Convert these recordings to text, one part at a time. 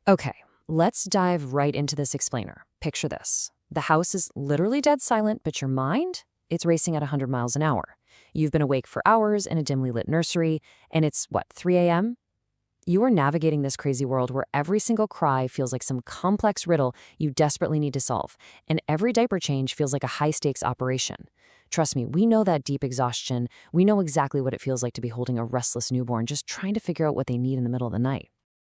Okay, let's dive right into this explainer. Picture this. The house is literally dead silent, but your mind? It's racing at 100 miles an hour. You've been awake for hours in a dimly lit nursery, and it's, what, 3 a.m.? You are navigating this crazy world where every single cry feels like some complex riddle you desperately need to solve, and every diaper change feels like a high-stakes operation. Trust me, we know that deep exhaustion. We know exactly what it feels like to be holding a restless newborn just trying to figure out what they need in the middle of the night.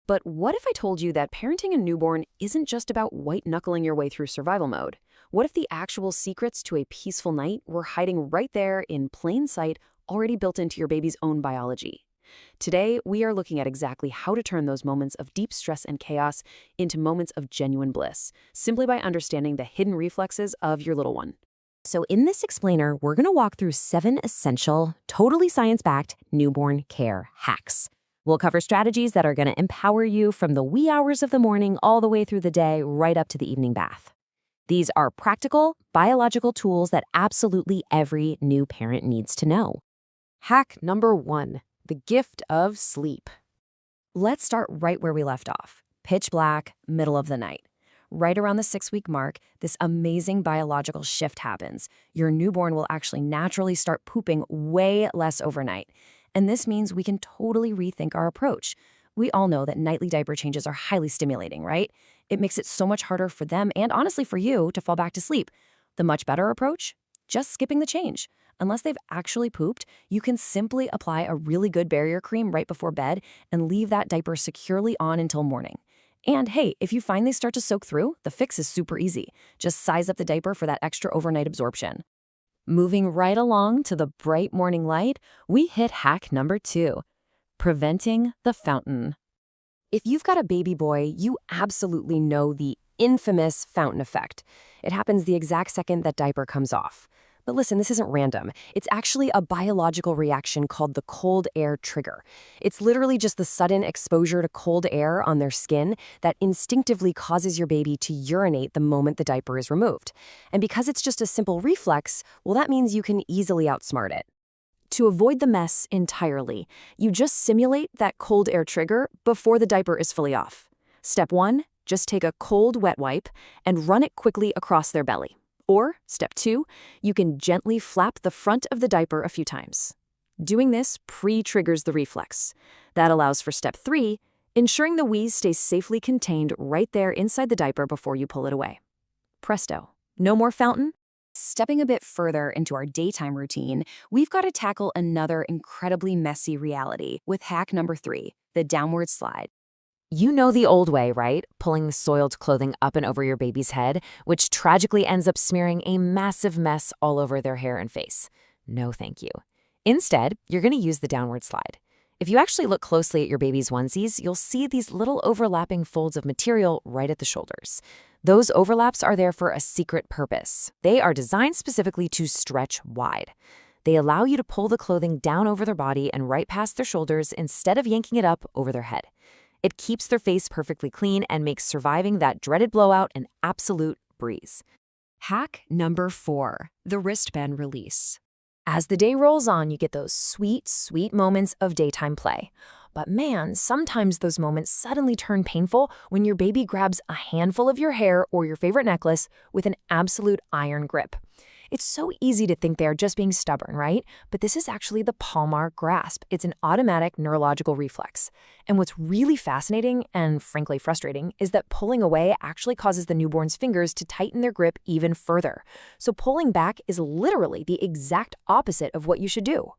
But what if I told you that parenting a newborn isn't just about white-knuckling your way through survival mode? What if the actual secrets to a peaceful night were hiding right there in plain sight, already built into your baby's own biology? Today, we are looking at exactly how to turn those moments of deep stress and chaos into moments of genuine bliss, simply by understanding the hidden reflexes of your little one. So in this explainer, we're going to walk through 7 essential, totally science-backed newborn care hacks. We'll cover strategies that are going to empower you from the wee hours of the morning all the way through the day, right up to the evening bath. These are practical, biological tools that absolutely every new parent needs to know. Hack number 1, the gift of sleep. Let's start right where we left off. Pitch black, middle of the night. Right around the 6-week mark, this amazing biological shift happens. Your newborn will actually naturally start pooping way less overnight. And this means we can totally rethink our approach. We all know that nightly diaper changes are highly stimulating, right? It makes it so much harder for them and honestly for you to fall back to sleep. The much better approach? Just skipping the change. Unless they've actually pooped, you can simply apply a really good barrier cream right before bed and leave that diaper securely on until morning. And hey, if you find they start to soak through, the fix is super easy. Just size up the diaper for that extra overnight absorption. Moving right along to the bright morning light, we hit hack number 2, preventing the fountain. If you've got a baby boy, you absolutely know the infamous fountain effect. It happens the exact second that diaper comes off. But listen, this isn't random. It's actually a biological reaction called the cold air trigger. It's literally just the sudden exposure to cold air on their skin that instinctively causes your baby to urinate the moment the diaper is removed. And because it's just a simple reflex, well, that means you can easily outsmart it. To avoid the mess entirely, you just simulate that cold air trigger before the diaper is fully off. Step 1, just take a cold wet wipe and run it quickly across their belly. Or, step 2, you can gently flap the front of the diaper a few times. Doing this pre-triggers the reflex. That allows for step 3, ensuring the wheeze stays safely contained right there inside the diaper before you pull it away. Presto. No more fountain? Stepping a bit further into our daytime routine, we've got to tackle another incredibly messy reality with hack number 3, the downward slide. You know the old way, right? Pulling the soiled clothing up and over your baby's head, which tragically ends up smearing a massive mess all over their hair and face. No, thank you. Instead, you're going to use the downward slide. If you actually look closely at your baby's onesies, you'll see these little overlapping folds of material right at the shoulders. Those overlaps are there for a secret purpose. They are designed specifically to stretch wide. They allow you to pull the clothing down over their body and right past their shoulders instead of yanking it up over their head. It keeps their face perfectly clean and makes surviving that dreaded blowout an absolute breeze. Hack number 4, the wristband release. As the day rolls on, you get those sweet, sweet moments of daytime play. But man, sometimes those moments suddenly turn painful when your baby grabs a handful of your hair or your favorite necklace with an absolute iron grip. It's so easy to think they are just being stubborn, right? But this is actually the palmar grasp. It's an automatic neurological reflex. And what's really fascinating and frankly frustrating is that pulling away actually causes the newborn's fingers to tighten their grip even further. So pulling back is literally the exact opposite of what you should do.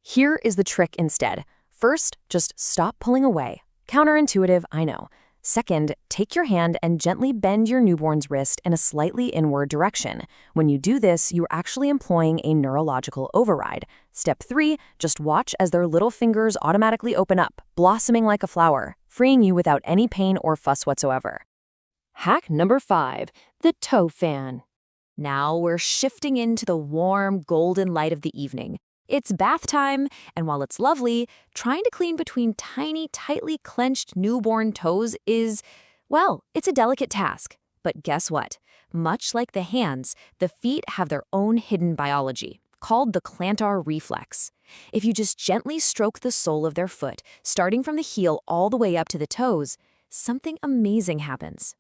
Here is the trick instead. First, just stop pulling away. Counterintuitive, I know. Second, take your hand and gently bend your newborn's wrist in a slightly inward direction. When you do this, you're actually employing a neurological override. Step 3, just watch as their little fingers automatically open up, blossoming like a flower, freeing you without any pain or fuss whatsoever. Hack number 5, the toe fan. Now we're shifting into the warm, golden light of the evening. It's bath time, and while it's lovely, trying to clean between tiny, tightly clenched newborn toes is, well, it's a delicate task. But guess what? Much like the hands, the feet have their own hidden biology, called the plantar reflex. If you just gently stroke the sole of their foot, starting from the heel all the way up to the toes, something amazing happens.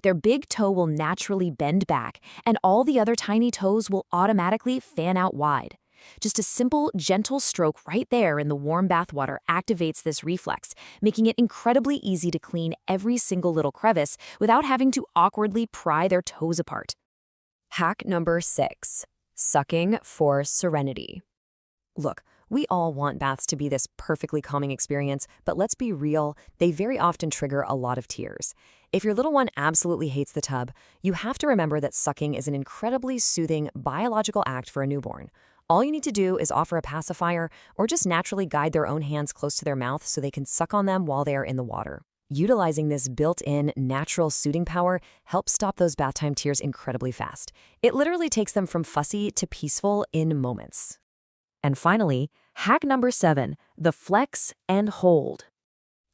Their big toe will naturally bend back, and all the other tiny toes will automatically fan out wide. Just a simple, gentle stroke right there in the warm bath water activates this reflex, making it incredibly easy to clean every single little crevice without having to awkwardly pry their toes apart. Hack number 6. Sucking for serenity. Look, we all want baths to be this perfectly calming experience, but let's be real, they very often trigger a lot of tears. If your little one absolutely hates the tub, you have to remember that sucking is an incredibly soothing biological act for a newborn. All you need to do is offer a pacifier or just naturally guide their own hands close to their mouth so they can suck on them while they are in the water. Utilizing this built-in natural soothing power helps stop those bath time tears incredibly fast. It literally takes them from fussy to peaceful in moments. And finally, hack number 7, the flex and hold.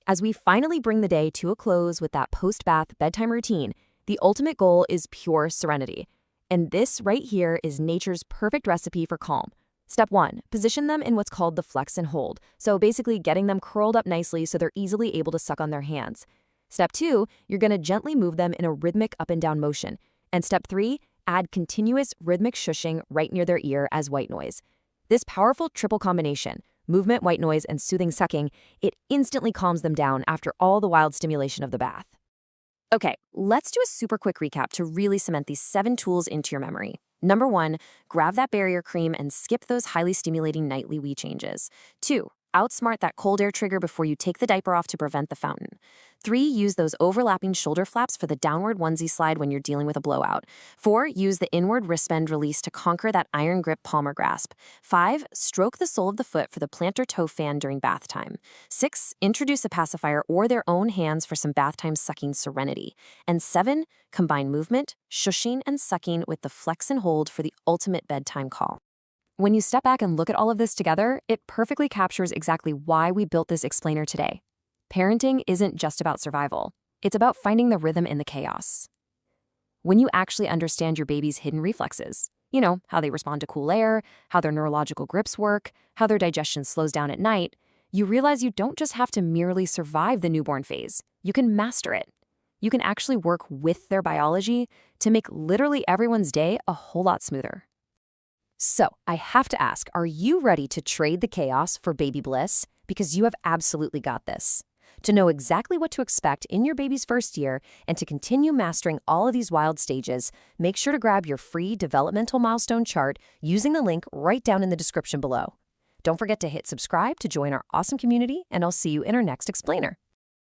As we finally bring the day to a close with that post-bath bedtime routine, the ultimate goal is pure serenity. And this right here is nature's perfect recipe for calm. Step 1, position them in what's called the flex and hold. So basically getting them curled up nicely so they're easily able to suck on their hands. Step 2, you're going to gently move them in a rhythmic up and down motion. And step 3, add continuous rhythmic shushing right near their ear as white noise. This powerful triple combination, movement, white noise, and soothing sucking, it instantly calms them down after all the wild stimulation of the bath. Okay, let's do a super quick recap to really cement these 7 tools into your memory. Number 1, grab that barrier cream and skip those highly stimulating nightly wee changes. 2, outsmart that cold air trigger before you take the diaper off to prevent the fountain. 3, use those overlapping shoulder flaps for the downward onesie slide when you're dealing with a blowout. 4, use the inward wristband release to conquer that iron grip palmar grasp. 5, stroke the sole of the foot for the plantar toe fan during bath time. 6, introduce a pacifier or their own hands for some bath time sucking serenity. And 7, combine movement, shushing, and sucking with the flex and hold for the ultimate bedtime call. When you step back and look at all of this together, it perfectly captures exactly why we built this explainer today. Parenting isn't just about survival. It's about finding the rhythm in the chaos. When you actually understand your baby's hidden reflexes, how they respond to cool air, how their neurological grips work, how their digestion slows down at night, you realize you don't just have to merely survive the newborn phase. You can master it. You can actually work with their biology to make literally everyone's day a whole lot smoother. So, I have to ask, are you ready to trade the chaos for baby bliss? Because you have absolutely got this. To know exactly what to expect in your baby's first year and to continue mastering all of these wild stages, make sure to grab your free developmental milestone chart using the link right down in the description below. Don't forget to hit subscribe to join our awesome community, and I'll see you in our next explainer.